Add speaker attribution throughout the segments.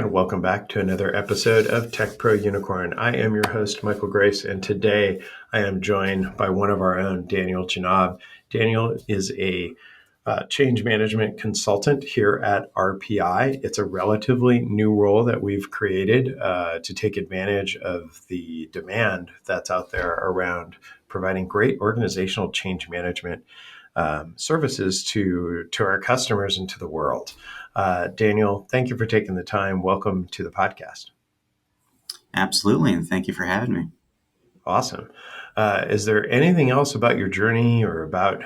Speaker 1: and welcome back to another episode of Tech Pro Unicorn. I am your host, Michael Grace, and today I am joined by one of our own, Daniel Jenab. Daniel is a change management consultant here at RPI. It's a relatively new role that we've created to take advantage of the demand that's out there around providing great organizational change management services to our customers and to the world. Daniel, thank you for taking the time. Welcome to the podcast.
Speaker 2: Absolutely, and thank you for having me.
Speaker 1: Awesome. Is there anything else about your journey or about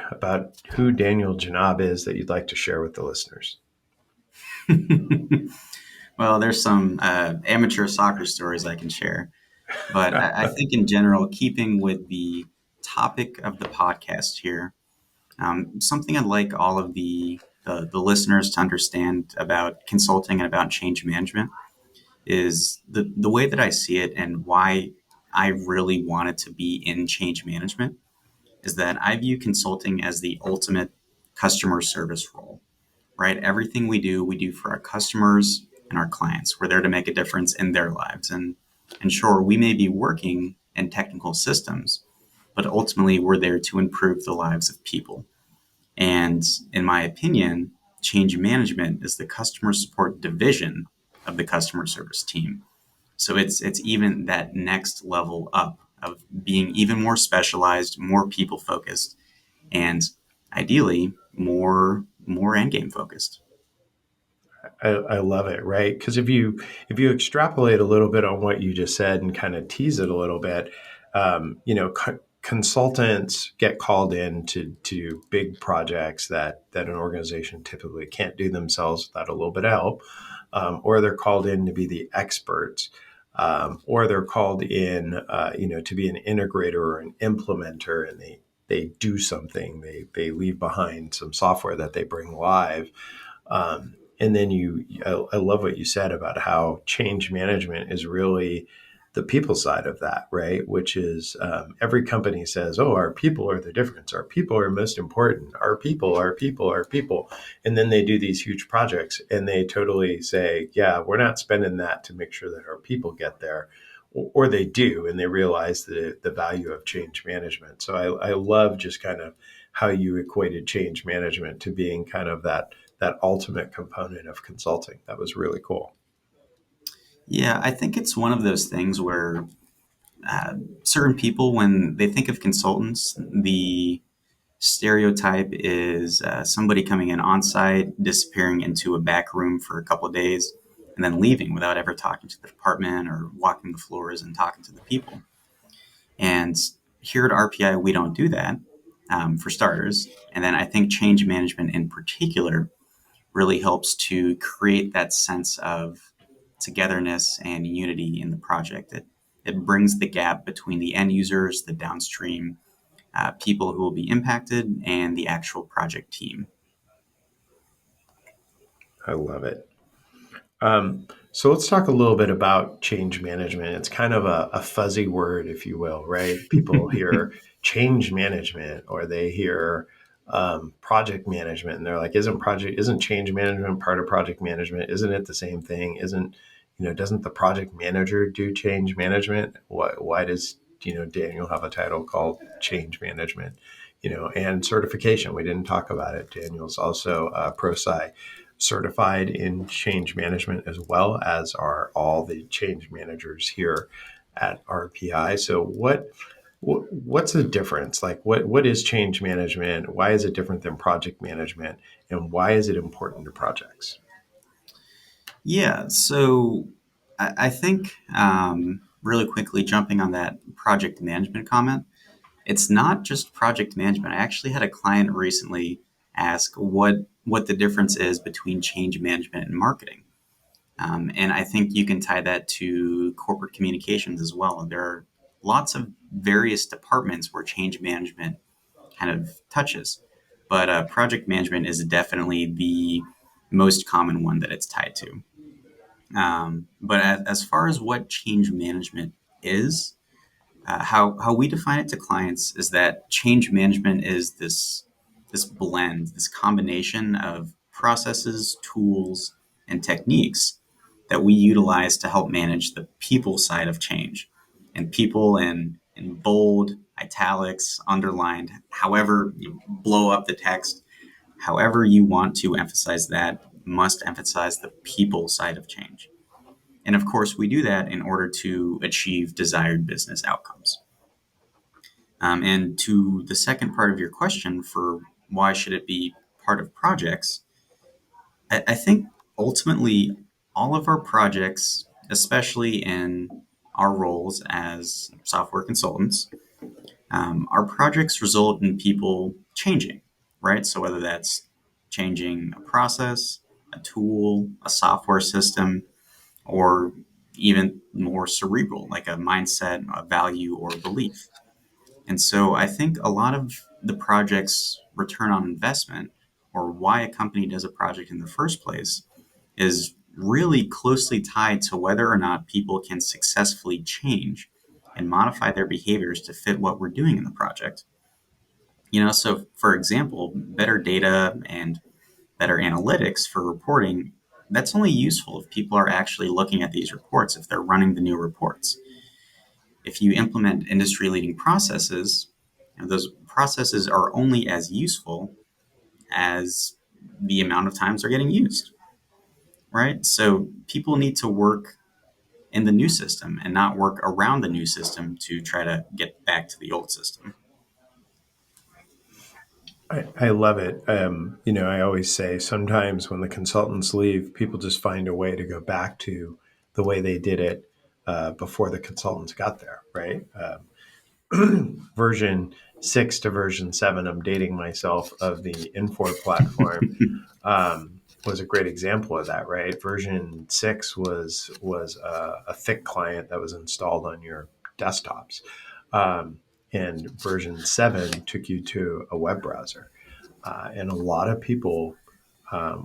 Speaker 1: who Daniel Jenab is that you'd like to share with the listeners?
Speaker 2: Well, there's some amateur soccer stories I can share, but I think in general, keeping with the topic of the podcast here, something I'd like all of the listeners to understand about consulting and about change management is the way that I see it and why I really wanted to be in change management is that I view consulting as the ultimate customer service role, right? Everything we do for our customers and our clients. We're there to make a difference in their lives. And sure, we may be working in technical systems, but ultimately we're there to improve the lives of people. And in my opinion, change management is the customer support division of the customer service team. So it's even that next level up of being even more specialized, more people focused, and ideally more end game focused.
Speaker 1: I love it, right? Because if you extrapolate a little bit on what you just said and kind of tease it a little bit, consultants get called in to big projects that an organization typically can't do themselves without a little bit of help, or they're called in to be the experts, or they're called in, to be an integrator or an implementer, and they do something. They leave behind some software that they bring live. And then I love what you said about how change management is really the people side of that, right? Which is every company says, oh, our people are the difference. Our people are most important. Our people, our people, our people. And then they do these huge projects and they totally say, yeah, we're not spending that to make sure that our people get there. Or they do, and they realize the value of change management. So I love just kind of how you equated change management to being kind of that ultimate component of consulting. That was really cool.
Speaker 2: Yeah, I think it's one of those things where certain people, when they think of consultants, the stereotype is somebody coming in on site, disappearing into a back room for a couple of days, and then leaving without ever talking to the department or walking the floors and talking to the people. And here at RPI, we don't do that, for starters. And then I think change management in particular really helps to create that sense of togetherness and unity in the project. It brings the gap between the end users, the downstream people who will be impacted, and the actual project team.
Speaker 1: I love it. So let's talk a little bit about change management. It's kind of a fuzzy word, if you will, right? People hear change management or they hear project management, and they're like, "Isn't change management part of project management? Isn't it the same thing? Doesn't the project manager do change management? Why does Daniel have a title called change management? And certification. We didn't talk about it. Daniel's also Prosci certified in change management, as well as are all the change managers here at RPI. So what's the difference? Like what is change management? Why is it different than project management? And why is it important to projects?
Speaker 2: Yeah, so I think really quickly jumping on that project management comment, it's not just project management. I actually had a client recently ask what the difference is between change management and marketing. And I think you can tie that to corporate communications as well. There are lots of various departments where change management kind of touches, but project management is definitely the most common one that it's tied to. But as far as what change management is, how we define it to clients is that change management is this blend, this combination of processes, tools, and techniques that we utilize to help manage the people side of change. And people in bold, italics, underlined, however you blow up the text, however you want to emphasize that, must emphasize the people side of change. And of course, we do that in order to achieve desired business outcomes. And to the second part of your question for why should it be part of projects, I think ultimately all of our projects, especially in our roles as software consultants, our projects result in people changing, right? So whether that's changing a process, a tool, a software system, or even more cerebral, like a mindset, a value, or a belief. And so I think a lot of the project's return on investment, or why a company does a project in the first place, is really closely tied to whether or not people can successfully change and modify their behaviors to fit what we're doing in the project. So for example, better data and better analytics for reporting, that's only useful if people are actually looking at these reports, if they're running the new reports. If you implement industry leading processes, those processes are only as useful as the amount of times they're getting used, right? So people need to work in the new system and not work around the new system to try to get back to the old system.
Speaker 1: I love it. I always say sometimes when the consultants leave, people just find a way to go back to the way they did it before the consultants got there, right? Version 6 to version 7, I'm dating myself, of the Infor platform, was a great example of that, right? Version 6 was a thick client that was installed on your desktops. And version 7 took you to a web browser. And a lot of people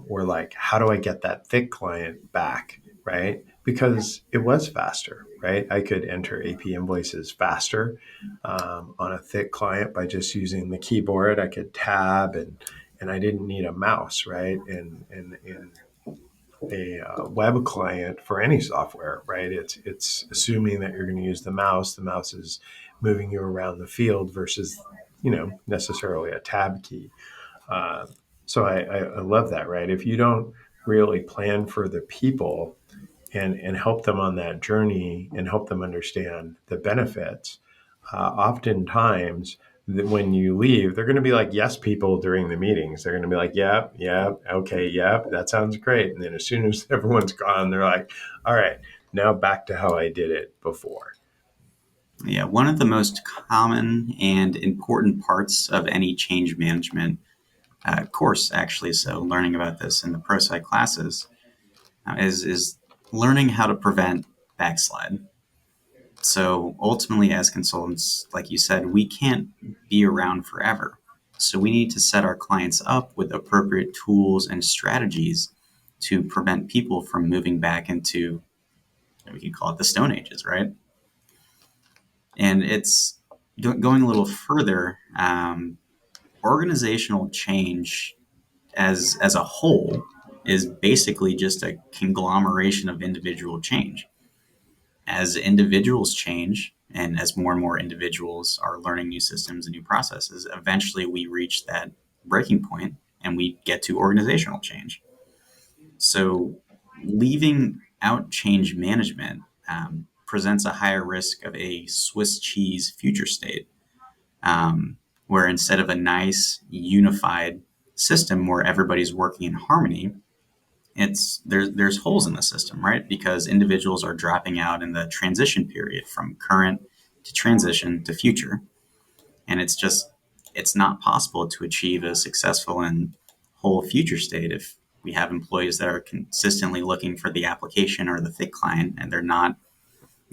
Speaker 1: were like, how do I get that thick client back? Right? Because it was faster, right? I could enter AP invoices faster on a thick client by just using the keyboard. I could tab and I didn't need a mouse, right? And a web client for any software, right? It's assuming that you're going to use the mouse. The mouse is moving you around the field versus necessarily a tab key. Uh, so I love that, right? If you don't really plan for the people and help them on that journey and help them understand the benefits, oftentimes when you leave, they're going to be like yes people during the meetings. They're going to be like, yep, yep, okay, yep, that sounds great. And then as soon as everyone's gone, they're like, all right, now back to how I did it before.
Speaker 2: Yeah, one of the most common and important parts of any change management course, actually, so learning about this in the Prosci classes, is learning how to prevent backslide. So ultimately, as consultants, like you said, we can't be around forever. So we need to set our clients up with appropriate tools and strategies to prevent people from moving back into, we can call it the Stone Ages, right? And it's going a little further. Organizational change as a whole is basically just a conglomeration of individual change. As individuals change and as more individuals are learning new systems and new processes, eventually we reach that breaking point and we get to organizational change. So leaving out change management presents a higher risk of a Swiss cheese future state, where instead of a nice unified system where everybody's working in harmony, there's holes in the system, right? Because individuals are dropping out in the transition period from current to transition to future, and it's not possible to achieve a successful and whole future state if we have employees that are consistently looking for the application or the thick client and they're not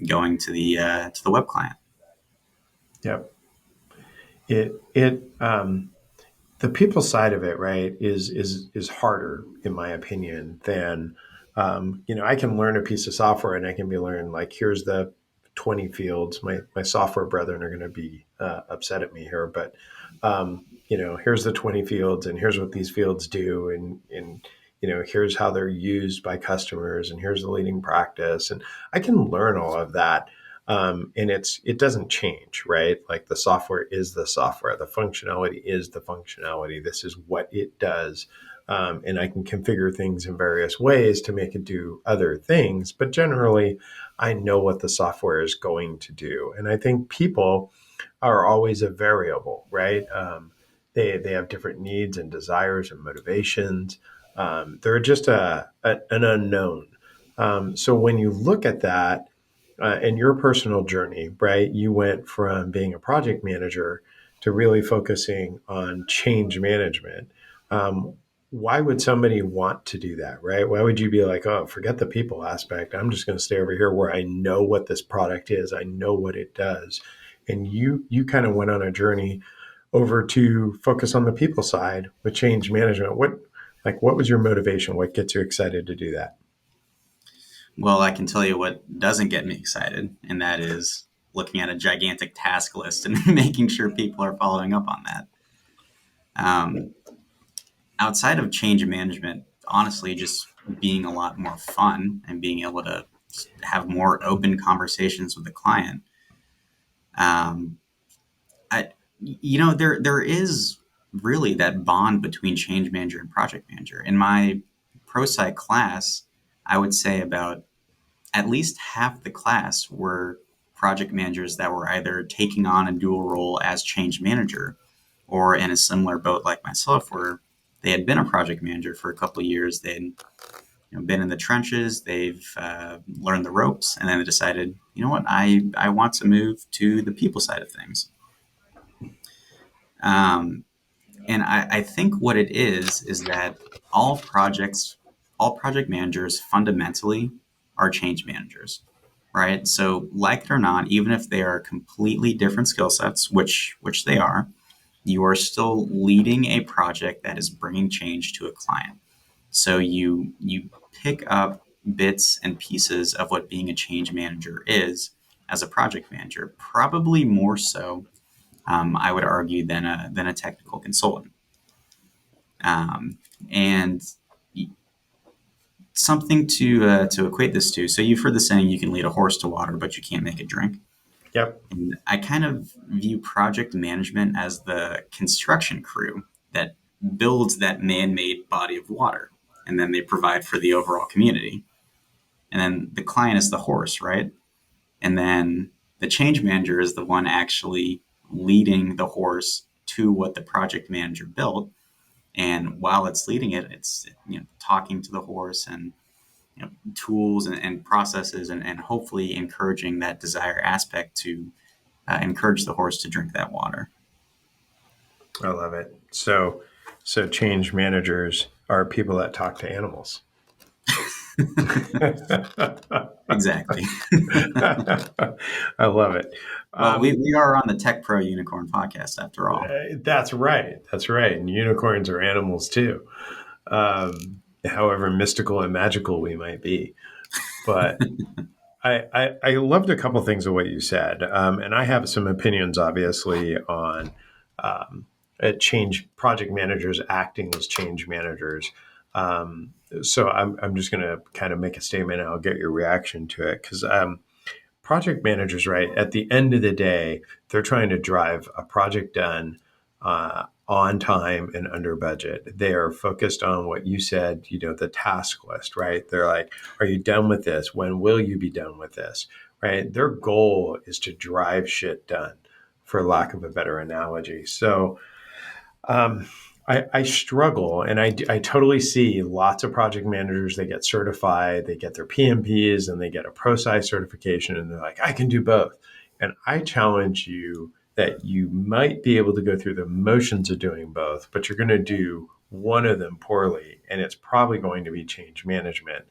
Speaker 2: going to the web client.
Speaker 1: Yep. It the people side of it, right, is harder in my opinion than I can learn a piece of software and I can be learned like here's the 20 fields. My software brethren are going to be upset at me here, but here's the 20 fields and here's what these fields do, and here's how they're used by customers, and here's the leading practice, and I can learn all of that. And it doesn't change, right? Like the software is the software, the functionality is the functionality. This is what it does. And I can configure things in various ways to make it do other things. But generally, I know what the software is going to do. And I think people are always a variable, right? They have different needs and desires and motivations. They're just an unknown. So when you look at that, in your personal journey, right, you went from being a project manager to really focusing on change management. Um, why would somebody want to do that, right? Why would you be like, oh, forget the people aspect. I'm just going to stay over here where I know what this product is. I know what it does. And you kind of went on a journey over to focus on the people side with change management. What was your motivation? What gets you excited to do that?
Speaker 2: Well, I can tell you what doesn't get me excited, and that is looking at a gigantic task list and making sure people are following up on that. Um, Outside of change management, honestly, just being a lot more fun and being able to have more open conversations with the client. Um, there is really that bond between change manager and project manager. In my ProSci class, I would say about at least half the class were project managers that were either taking on a dual role as change manager or in a similar boat like myself where they had been a project manager for a couple of years. They'd been in the trenches, they've learned the ropes, and then they decided, you know what, I want to move to the people side of things. Um, and I think what it is that all projects, all project managers fundamentally are change managers, right? So, like it or not, even if they are completely different skill sets, which they are, you are still leading a project that is bringing change to a client. So you pick up bits and pieces of what being a change manager is as a project manager, probably more so, I would argue, than a technical consultant. Um, and something to equate this to. So you've heard the saying, "You can lead a horse to water, but you can't make it drink."
Speaker 1: Yep.
Speaker 2: And I kind of view project management as the construction crew that builds that man-made body of water, and then they provide for the overall community. And then the client is the horse, right? And then the change manager is the one actually leading the horse to what the project manager built. And while it's leading it, it's talking to the horse and tools and processes and hopefully encouraging that desire aspect to encourage the horse to drink that water.
Speaker 1: I love it. So change managers are people that talk to animals.
Speaker 2: Exactly.
Speaker 1: I love it.
Speaker 2: Well, we are on the Tech Pro Unicorn podcast after all.
Speaker 1: That's right. That's right. And unicorns are animals too. However mystical and magical we might be. But I loved a couple things of what you said. And I have some opinions, obviously, on change project managers acting as change managers. So I'm just going to kind of make a statement and I'll get your reaction to it. Because project managers, right, at the end of the day, they're trying to drive a project done on time and under budget. They are focused on what you said, the task list, right? They're like, are you done with this? When will you be done with this? Right? Their goal is to drive shit done, for lack of a better analogy. So um, I struggle, and I totally see lots of project managers. They get certified, they get their PMPs, and they get a ProSci certification, and they're like, I can do both. And I challenge you that you might be able to go through the motions of doing both, but you're going to do one of them poorly, and it's probably going to be change management.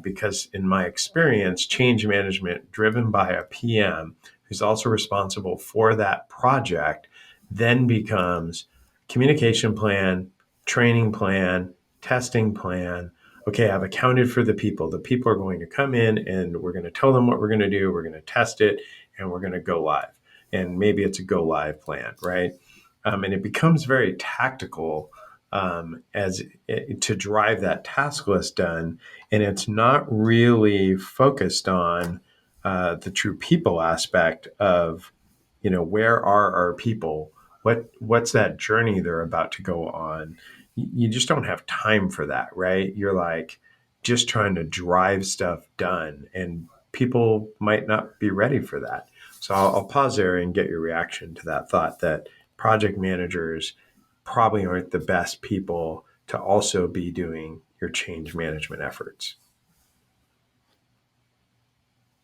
Speaker 1: Because in my experience, change management driven by a PM who's also responsible for that project then becomes communication plan, training plan, testing plan. Okay, I've accounted for the people. The people are going to come in and we're going to tell them what we're going to do. We're going to test it and we're going to go live. And maybe it's a go live plan, right? And it becomes very tactical as to drive that task list done, and it's not really focused on the true people aspect of, where are our people? What's that journey they're about to go on? You just don't have time for that, right? You're like just trying to drive stuff done, and people might not be ready for that. So I'll pause there and get your reaction to that thought that project managers probably aren't the best people to also be doing your change management efforts.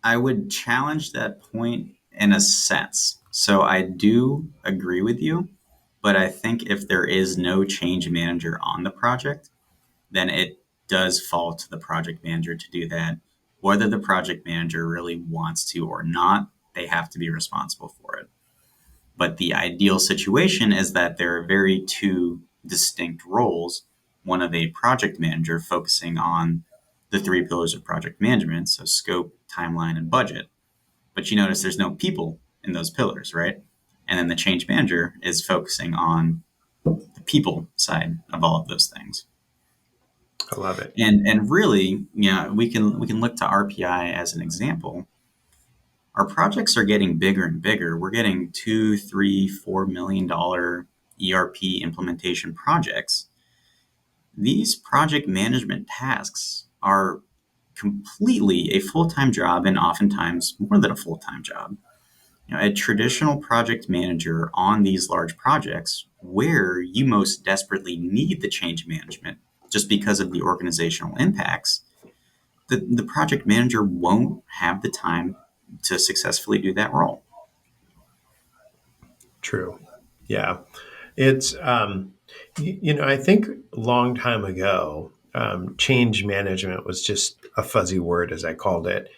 Speaker 2: I would challenge that point in a sense. So I do agree with you, but I think if there is no change manager on the project, then it does fall to the project manager to do that. Whether the project manager really wants to or not, they have to be responsible for it. But the ideal situation is that there are very two distinct roles. One of a project manager focusing on the three pillars of project management, so scope, timeline, and budget. But you notice there's no people in those pillars, right? And then the change manager is focusing on the people side of all of those things.
Speaker 1: I love it.
Speaker 2: And really, we can look to RPI as an example. Our projects are getting bigger and bigger. We're getting $2, 3, $4 million ERP implementation projects. These project management tasks are completely a full-time job, and oftentimes more than a full-time job. A traditional project manager on these large projects where you most desperately need the change management just because of the organizational impacts, the project manager won't have the time to successfully do that role.
Speaker 1: True. Yeah. It's, I think a long time ago, change management was just a fuzzy word, as I called it.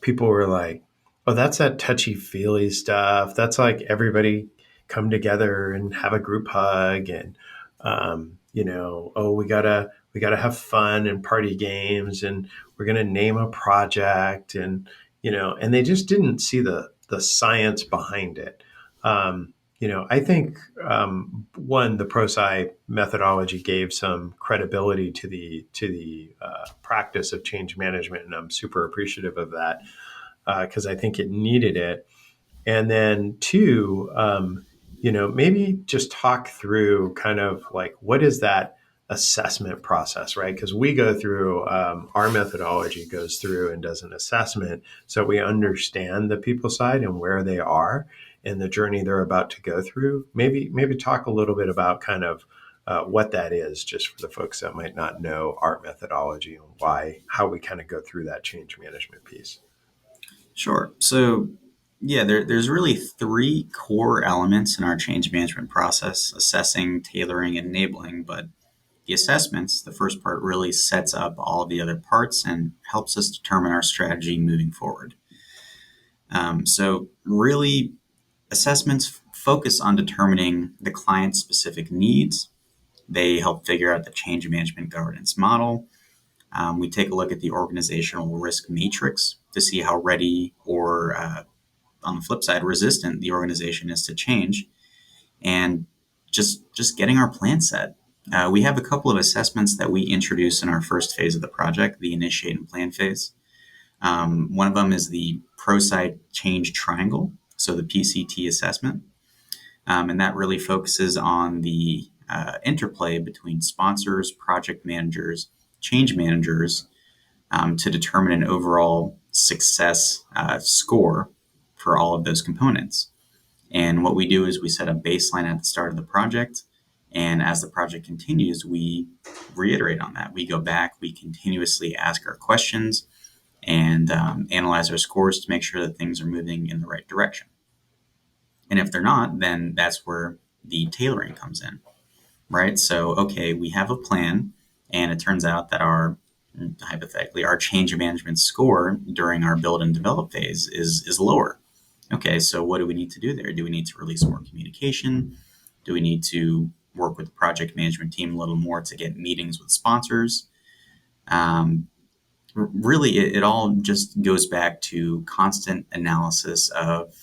Speaker 1: People were like, oh, that's that touchy feely stuff. That's like everybody come together and have a group hug and, oh, we gotta have fun and party games and we're going to name a project and they just didn't see the science behind it. I think one, the Prosci methodology gave some credibility to the practice of change management, and I'm super appreciative of that because I think it needed it. And then two, maybe just talk through kind of like what is that assessment process, right? Because we go through our methodology goes through and does an assessment so we understand the people side and where they are and the journey they're about to go through. Maybe talk a little bit about kind of what that is, just for the folks that might not know our methodology and how we kind of go through that change management piece.
Speaker 2: Sure. So, yeah, there's really three core elements in our change management process: assessing, tailoring, and enabling. But the assessments, the first part, really sets up all of the other parts and helps us determine our strategy moving forward. So, really, assessments focus on determining the client's specific needs. They help figure out the change management governance model. We take a look at the organizational risk matrix to see how ready or, on the flip side, resistant the organization is to change, and just getting our plan set. We have a couple of assessments that we introduce in our first phase of the project, the initiate and plan phase. One of them is the Prosci Change Triangle, so the Pct Assessment, and that really focuses on the interplay between sponsors, project managers, change managers, to determine an overall success score for all of those components. And what we do is we set a baseline at the start of the project. And as the project continues, we reiterate on that. We go back, we continuously ask our questions and analyze our scores to make sure that things are moving in the right direction. And if they're not, then that's where the tailoring comes in, right? So, okay, we have a plan, and it turns out that hypothetically, our change management score during our build and develop phase is lower. Okay, so what do we need to do there? Do we need to release more communication? Do we need to work with the project management team a little more to get meetings with sponsors? Really, it all just goes back to constant analysis of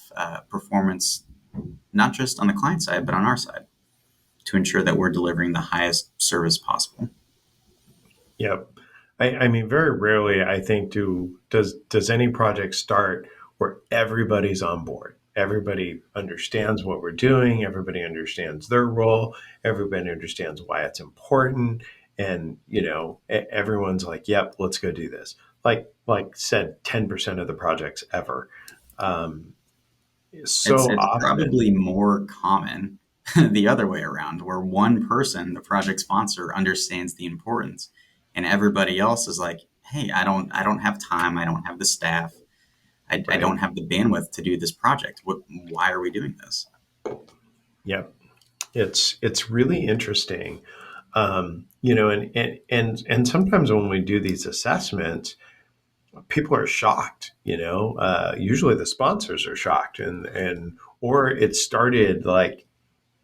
Speaker 2: performance, not just on the client side, but on our side. to ensure that we're delivering the highest service possible.
Speaker 1: Yep. I mean, very rarely, I think, does any project start where everybody's on board. Everybody understands what we're doing. Everybody understands their role. Everybody understands why it's important. And, everyone's like, yep, let's go do this. Like said, 10% of the projects ever. Um,
Speaker 2: It's
Speaker 1: so
Speaker 2: it's
Speaker 1: often,
Speaker 2: probably more common the other way around, where one person, the project sponsor, understands the importance, and everybody else is like, "Hey, I don't have time. I don't have the staff. I
Speaker 1: right?
Speaker 2: don't have the bandwidth to do this project. Why are we doing this?"
Speaker 1: Yep. It's really interesting. And sometimes when we do these assessments, people are shocked. Usually the sponsors are shocked, and or it started like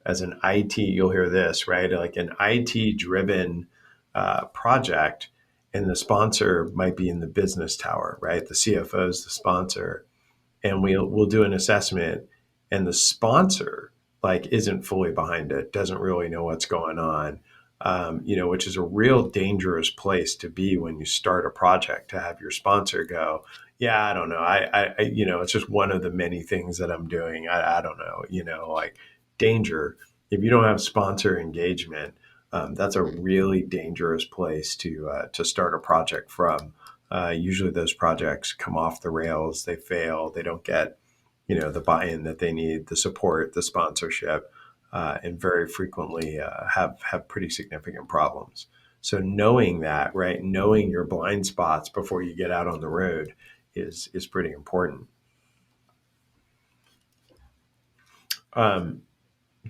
Speaker 1: as an IT. You'll hear this, right? Like an IT driven project, and the sponsor might be in the business tower, right? The CFO is the sponsor, and we'll do an assessment, and the sponsor like isn't fully behind it, doesn't really know what's going on, which is a real dangerous place to be when you start a project, to have your sponsor go, yeah, I don't know, it's just one of the many things that I'm doing, I don't know, like danger. If you don't have sponsor engagement, that's a really dangerous place to start a project from. Usually those projects come off the rails, they fail, they don't get, the buy-in that they need, the support, the sponsorship, and very frequently have pretty significant problems. So knowing that, right, knowing your blind spots before you get out on the road is pretty important. Um,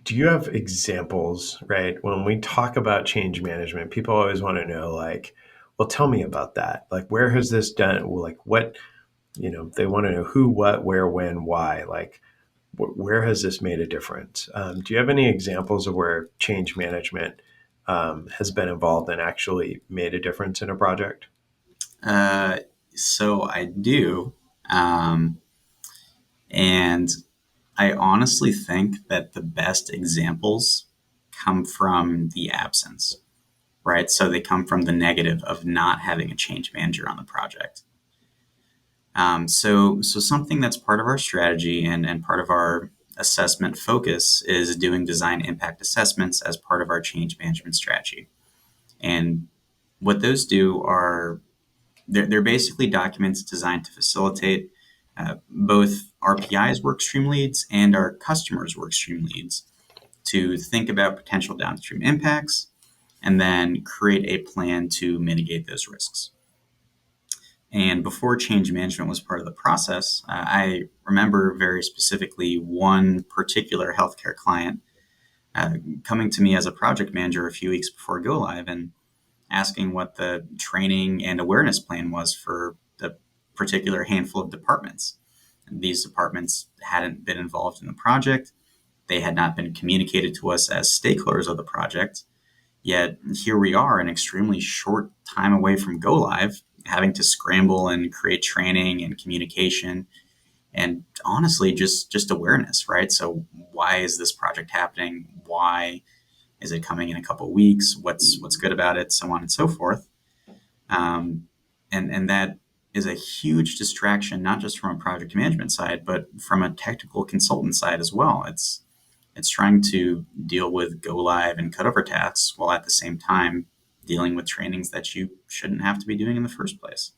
Speaker 1: do you have examples, right? When we talk about change management, people always want to know, like, well, tell me about that. Like, where has this done? Like, what, they want to know who, what, where, when, why. Like, where has this made a difference? Do you have any examples of where change management has been involved and actually made a difference in a project?
Speaker 2: Uh, so I do, um, and I honestly think that the best examples come from the absence, right? So they come from the negative of not having a change manager on the project. So something that's part of our strategy and part of our assessment focus is doing design impact assessments as part of our change management strategy. And what those do are they're basically documents designed to facilitate both RPI's work stream leads and our customers' work stream leads to think about potential downstream impacts and then create a plan to mitigate those risks. And before change management was part of the process, I remember very specifically one particular healthcare client coming to me as a project manager a few weeks before go live and asking what the training and awareness plan was for the particular handful of departments. And these departments hadn't been involved in the project. They had not been communicated to us as stakeholders of the project. Yet here we are, an extremely short time away from go live, having to scramble and create training and communication and honestly just awareness, right? So why is this project happening? Why is it coming in a couple of weeks? What's good about it? So on and so forth. Um, and that is a huge distraction, not just from a project management side, but from a technical consultant side as well. It's trying to deal with go live and cutover tasks while at the same time dealing with trainings that you shouldn't have to be doing in the first place.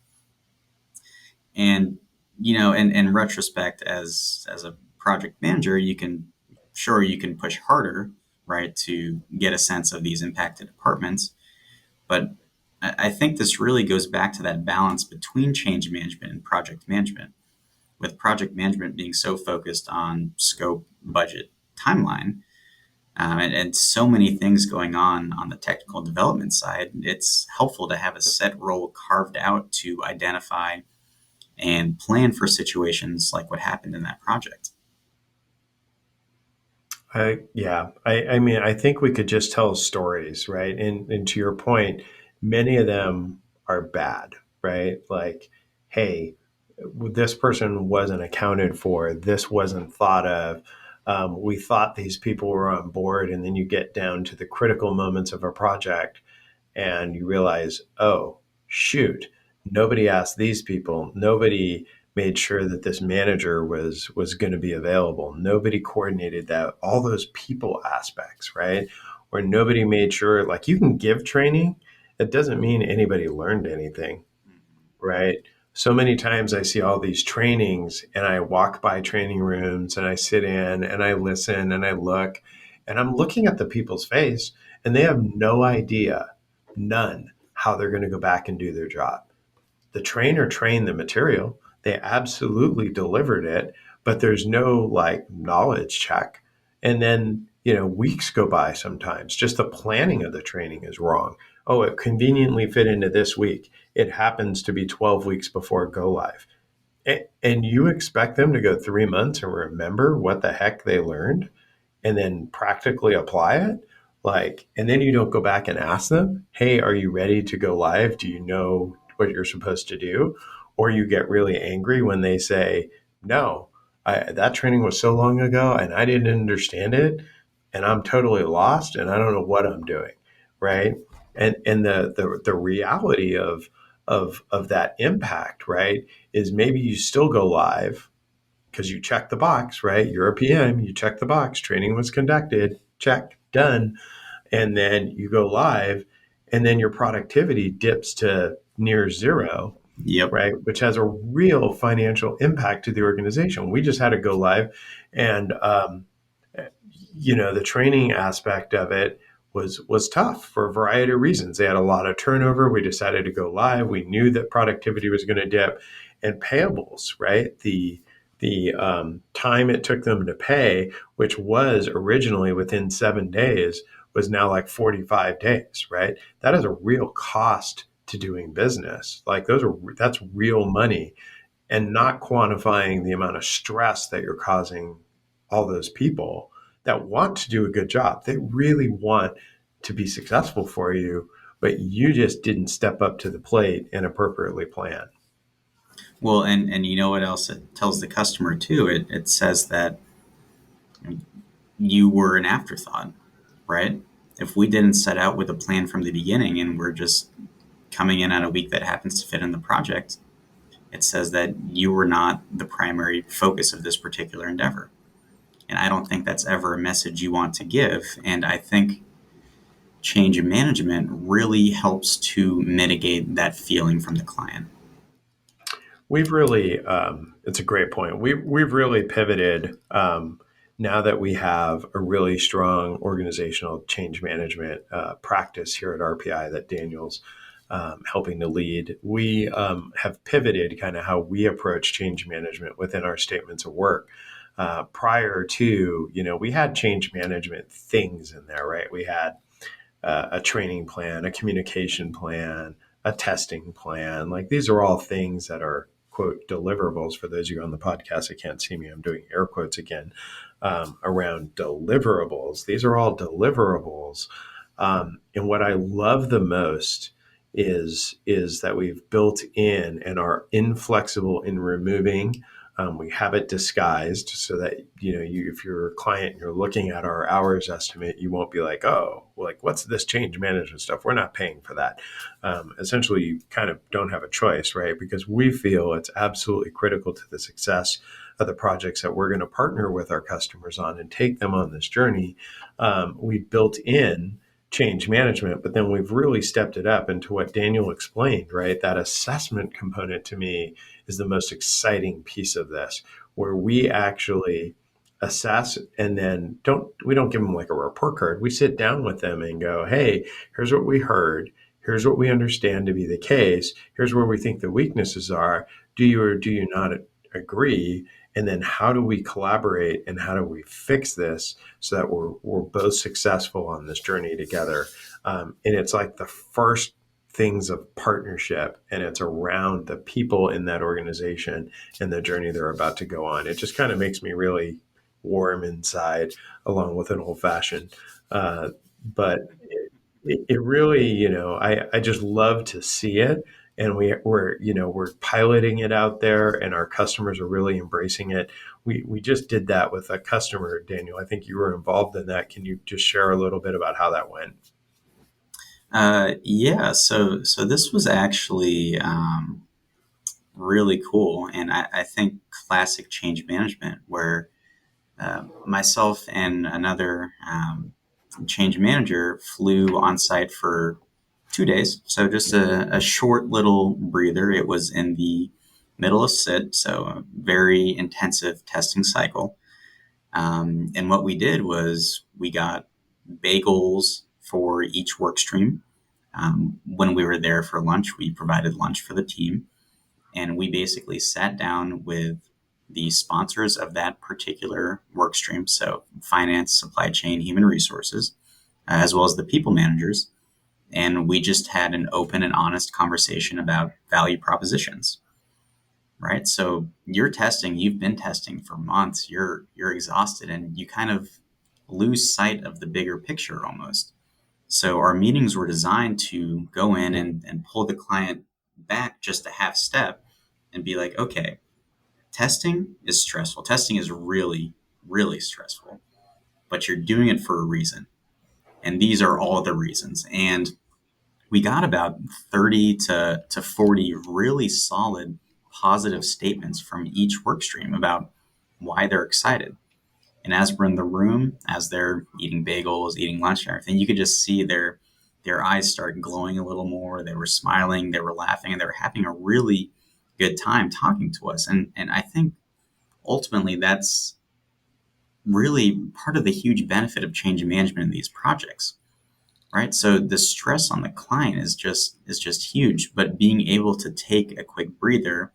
Speaker 2: And in retrospect, as a project manager, you can push harder, right, to get a sense of these impacted departments. But I think this really goes back to that balance between change management and project management, with project management being so focused on scope, budget, timeline, and so many things going on the technical development side. It's helpful to have a set role carved out to identify and plan for situations like what happened in that project.
Speaker 1: I mean, I think we could just tell stories, right? And to your point, many of them are bad, right? Like, hey, this person wasn't accounted for, this wasn't thought of, We thought these people were on board, and then you get down to the critical moments of a project and you realize, oh, shoot, nobody asked these people. Nobody made sure that this manager was going to be available. Nobody coordinated that, all those people aspects, right? Or nobody made sure, like, you can give training. It doesn't mean anybody learned anything, right? So many times I see all these trainings and I walk by training rooms and I sit in and I listen and I look and I'm looking at the people's face and they have no idea, none, how they're going to go back and do their job. The trainer trained the material, they absolutely delivered it, but there's no like knowledge check. And then, weeks go by sometimes. Just the planning of the training is wrong. Oh, it conveniently fit into this week. It happens to be 12 weeks before go live. And you expect them to go 3 months and remember what the heck they learned and then practically apply it? Like, and then you don't go back and ask them, hey, are you ready to go live? Do you know what you're supposed to do? Or you get really angry when they say, no, that training was so long ago and I didn't understand it and I'm totally lost and I don't know what I'm doing. Right. And the reality of that impact, right, is maybe you still go live because you check the box, right? You're a PM, you check the box, training was conducted, check, done. And then you go live, and then your productivity dips to near zero,
Speaker 2: Yep.
Speaker 1: right? Which has a real financial impact to the organization. We just had to go live, and the training aspect of it was tough for a variety of reasons. They had a lot of turnover. We decided to go live. We knew that productivity was going to dip, and payables, right? The time it took them to pay, which was originally within 7 days, was now like 45 days, right? That is a real cost to doing business. Like that's real money, and not quantifying the amount of stress that you're causing all those people that want to do a good job. They really want to be successful for you, but you just didn't step up to the plate and appropriately plan.
Speaker 2: Well, and you know what else it tells the customer too? It says that you were an afterthought, right? If we didn't set out with a plan from the beginning and we're just coming in on a week that happens to fit in the project, it says that you were not the primary focus of this particular endeavor. And I don't think that's ever a message you want to give. And I think change management really helps to mitigate that feeling from the client.
Speaker 1: We've really, it's a great point. We've really pivoted now that we have a really strong organizational change management practice here at RPI that Daniel's helping to lead. We have pivoted kind of how we approach change management within our statements of work. Prior to, we had change management things in there, right? We had a training plan, a communication plan, a testing plan. Like these are all things that are quote deliverables. For those of you on the podcast that can't see me, I'm doing air quotes again around deliverables. These are all deliverables. And what I love the most is that we've built in and are inflexible in removing. We have it disguised so that if you're a client and you're looking at our hours estimate, you won't be like, oh, like what's this change management stuff? We're not paying for that. Essentially, you kind of don't have a choice, right? Because we feel it's absolutely critical to the success of the projects that we're going to partner with our customers on and take them on this journey. We built in change management, but then we've really stepped it up into what Daniel explained, right? That assessment component to me is the most exciting piece of this, where we actually assess and then we don't give them like a report card. We sit down with them and go, hey, here's what we heard. Here's what we understand to be the case. Here's where we think the weaknesses are. Do you or do you not agree? And then how do we collaborate and how do we fix this so that we're both successful on this journey together? And it's like the first things of partnership, and it's around the people in that organization and the journey they're about to go on. It just kind of makes me really warm inside, along with an old fashioned. But it really, I just love to see it. and we're piloting it out there, and our customers are really embracing it. We just did that with a customer, Daniel. I think you were involved in that. Can you just share a little bit about how that went?
Speaker 2: Yeah, so this was actually really cool, and I think classic change management, where myself and another change manager flew on site for 2 days. So just a short little breather. It was in the middle of SIT, so a very intensive testing cycle. And what we did was we got bagels for each work stream. When we were there for lunch, we provided lunch for the team. And we basically sat down with the sponsors of that particular work stream. So finance, supply chain, human resources, as well as the people managers. And we just had an open and honest conversation about value propositions, right? So you've been testing for months, you're exhausted, and you kind of lose sight of the bigger picture almost. So our meetings were designed to go in and pull the client back just a half step and be like, okay, testing is stressful. Testing is really, really stressful, but you're doing it for a reason. And these are all the reasons. And we got about 30 to 40 really solid positive statements from each work stream about why they're excited. And as we're in the room, as they're eating bagels, eating lunch and everything, you could just see their eyes start glowing a little more. They were smiling, they were laughing, and they were having a really good time talking to us. And I think ultimately that's really part of the huge benefit of change management in these projects, right? So the stress on the client is just huge, but being able to take a quick breather,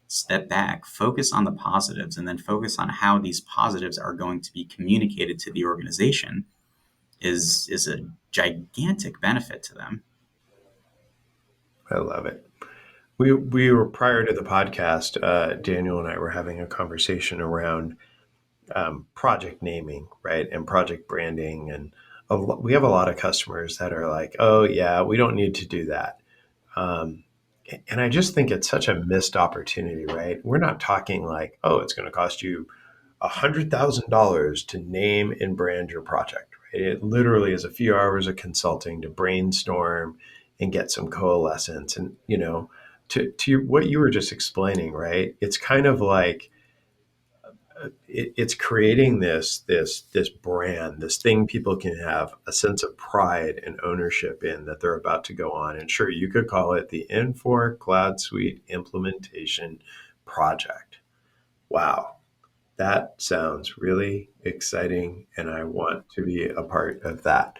Speaker 2: step back, focus on the positives, and then focus on how these positives are going to be communicated to the organization is a gigantic benefit to them.
Speaker 1: I love it. We were prior to the podcast. Daniel and I were having a conversation around project naming, right, and project branding, and we have a lot of customers that are like, "Oh yeah, we don't need to do that." Um, and I just think it's such a missed opportunity, right? We're not talking like, "Oh, it's going to cost you $100,000 to name and brand your project." Right? It literally is a few hours of consulting to brainstorm and get some coalescence. And to what you were just explaining, right? It's kind of like it's creating this brand, this thing people can have a sense of pride and ownership in that they're about to go on. And sure, you could call it the Infor Cloud Suite Implementation Project. Wow, that sounds really exciting, and I want to be a part of that.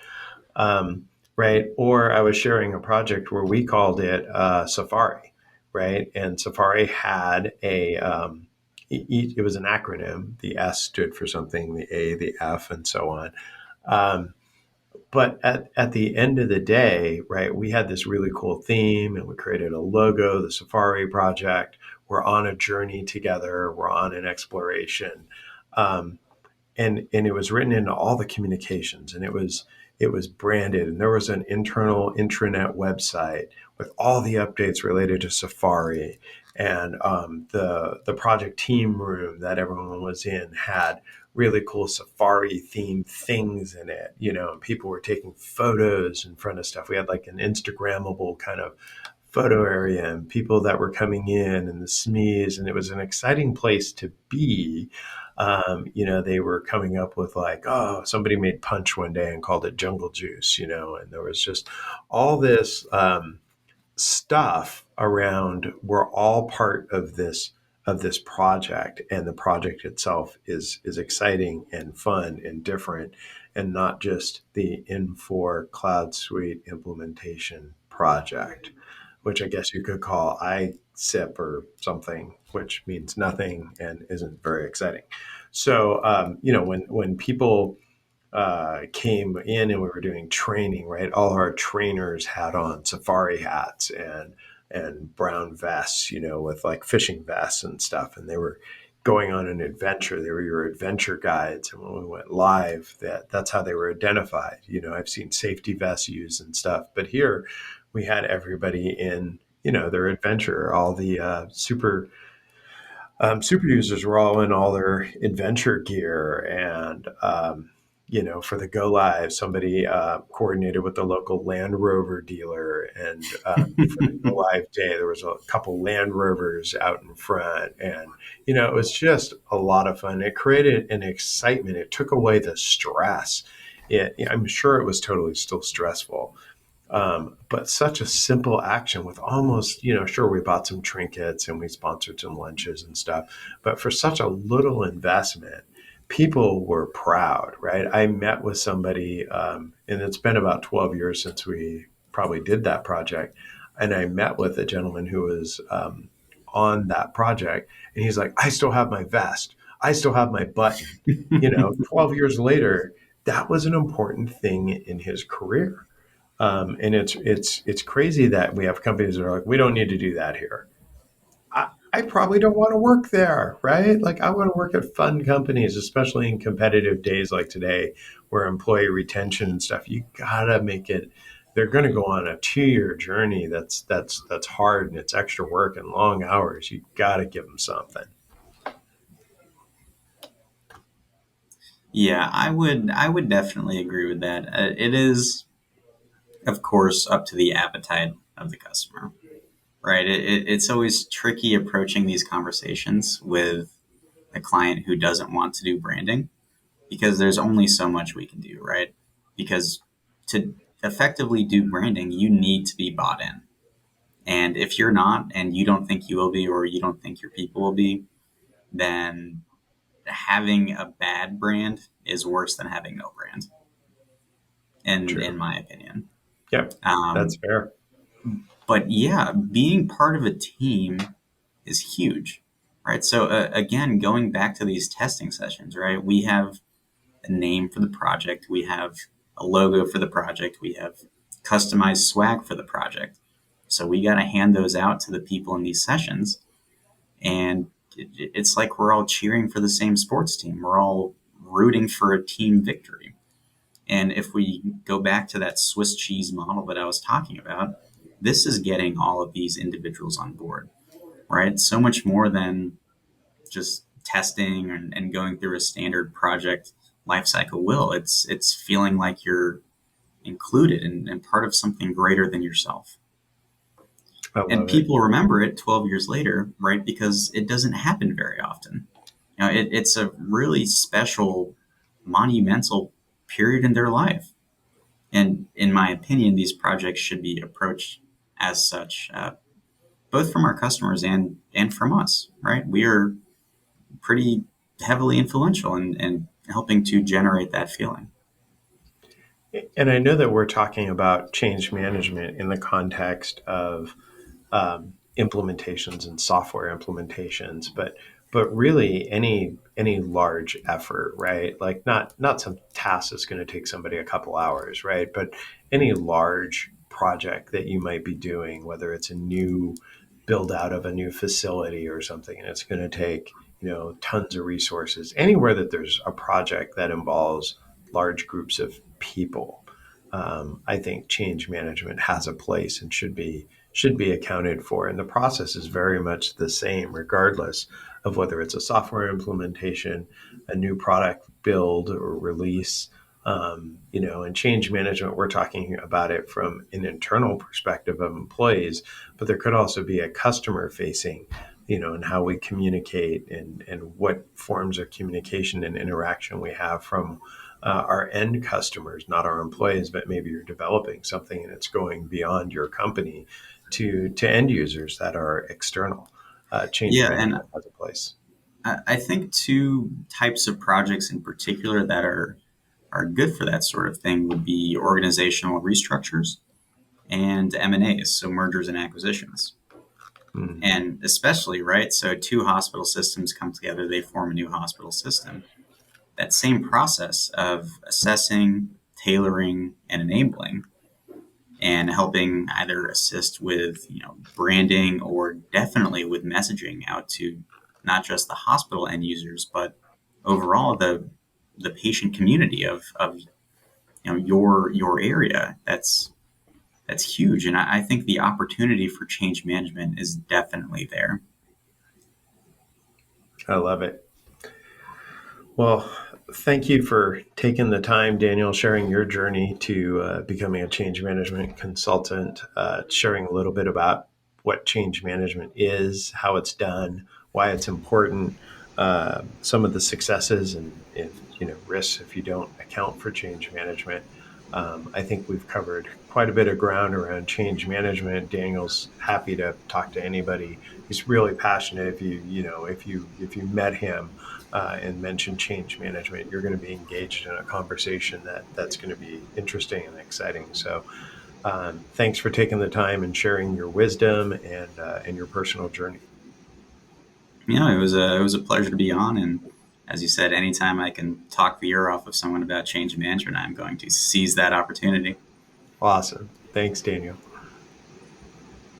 Speaker 1: Right? Or I was sharing a project where we called it Safari, right? And Safari had it was an acronym. The S stood for something, the A, the F, and so on. Um, but at the end of the day, right, we had this really cool theme, and we created a logo, the Safari project. We're on a journey together. We're on an exploration. Um, and it was written into all the communications, and it was branded, and there was an internal intranet website with all the updates related to Safari, and the project team room that everyone was in had really cool Safari themed things in it, and people were taking photos in front of stuff. We had like an Instagrammable kind of photo area, and people that were coming in, and the SMEs, and it was an exciting place to be. They were coming up with like, oh, somebody made punch one day and called it jungle juice, and there was just all this stuff around. We're all part of this project, and the project itself is exciting and fun and different, and not just the Infor Cloud Suite implementation project, which I guess you could call ISIP or something, which means nothing and isn't very exciting. So, when people came in and we were doing training, right? All our trainers had on safari hats and brown vests, with like fishing vests and stuff, and they were going on an adventure. They were your adventure guides, and when we went live, that's how they were identified. I've seen safety vests used and stuff, but here we had everybody their adventure. All the super users were all in all their adventure gear, and for the go live, somebody coordinated with the local Land Rover dealer, and for the go live day, there was a couple Land Rovers out in front, and it was just a lot of fun. It created an excitement. It took away the stress. I'm sure it was totally still stressful, but such a simple action with almost, sure, we bought some trinkets and we sponsored some lunches and stuff, but for such a little investment, people were proud, right? I met with somebody, and it's been about 12 years since we probably did that project. And I met with a gentleman who was on that project, and he's like, I still have my vest, I still have my button. 12 years later, that was an important thing in his career. And it's crazy that we have companies that are like, we don't need to do that here. I probably don't want to work there, right? Like, I want to work at fun companies, especially in competitive days like today, where employee retention and stuff. You gotta make it. They're going to go on a 2-year journey. That's hard, and it's extra work and long hours. You gotta give them something.
Speaker 2: Yeah, I would definitely agree with that. It is, of course, up to the appetite of the customer, right? It's always tricky approaching these conversations with a client who doesn't want to do branding because there's only so much we can do, right? Because to effectively do branding, you need to be bought in. And if you're not, and you don't think you will be, or you don't think your people will be, then having a bad brand is worse than having no brand, in
Speaker 1: True.
Speaker 2: my opinion.
Speaker 1: Yep. That's
Speaker 2: Um,
Speaker 1: fair.
Speaker 2: but yeah, being part of a team is huge, right? So again, going back to these testing sessions, right? We have a name for the project, we have a logo for the project, we have customized swag for the project. So we got to hand those out to the people in these sessions, and it's like we're all cheering for the same sports team. We're all rooting for a team victory. And if we go back to that Swiss cheese model that I was talking about, this is getting all of these individuals on board, right? So much more than just testing and going through a standard project lifecycle will. It's feeling like you're included and part of something greater than yourself.
Speaker 1: I
Speaker 2: And
Speaker 1: love it.
Speaker 2: people remember it 12 years later, right? Because it doesn't happen very often. It's a really special, monumental period in their life. And in my opinion, these projects should be approached as such, both from our customers and from us, right? We are pretty heavily influential in helping to generate that feeling.
Speaker 1: And I know that we're talking about change management in the context of implementations and software implementations, but really any large effort, right? Like, not some task that's going to take somebody a couple hours, right? But any large project that you might be doing, whether it's a new build out of a new facility or something, and it's going to take tons of resources. Anywhere that there's a project that involves large groups of people, I think change management has a place and should be accounted for. And the process is very much the same, regardless of whether it's a software implementation, a new product build or release. And change management, we're talking about it from an internal perspective of employees, but there could also be a customer facing, and how we communicate and what forms of communication and interaction we have from our end customers, not our employees, but maybe you're developing something and it's going beyond your company to end users that are external. Change
Speaker 2: Yeah, and
Speaker 1: management has a place.
Speaker 2: I think two types of projects in particular that are good for that sort of thing would be organizational restructures and M&As, so mergers and acquisitions.
Speaker 1: Mm.
Speaker 2: And especially, right, so two hospital systems come together, they form a new hospital system. That same process of assessing, tailoring, and enabling and helping either assist with branding or definitely with messaging out to not just the hospital end users but overall the patient community of your area. That's that's huge. And I think the opportunity for change management is definitely there.
Speaker 1: I love it. Well, thank you for taking the time, Daniel, sharing your journey to becoming a change management consultant, sharing a little bit about what change management is, how it's done, why it's important, some of the successes and risks if you don't account for change management. I think we've covered quite a bit of ground around change management. Daniel's happy to talk to anybody. He's really passionate. If you met him and mention change management, you're going to be engaged in a conversation that's going to be interesting and exciting. So, thanks for taking the time and sharing your wisdom and your personal journey.
Speaker 2: It was a pleasure to be on, and as you said, anytime I can talk the ear off of someone about change management, I'm going to seize that opportunity.
Speaker 1: Awesome. Thanks, Daniel.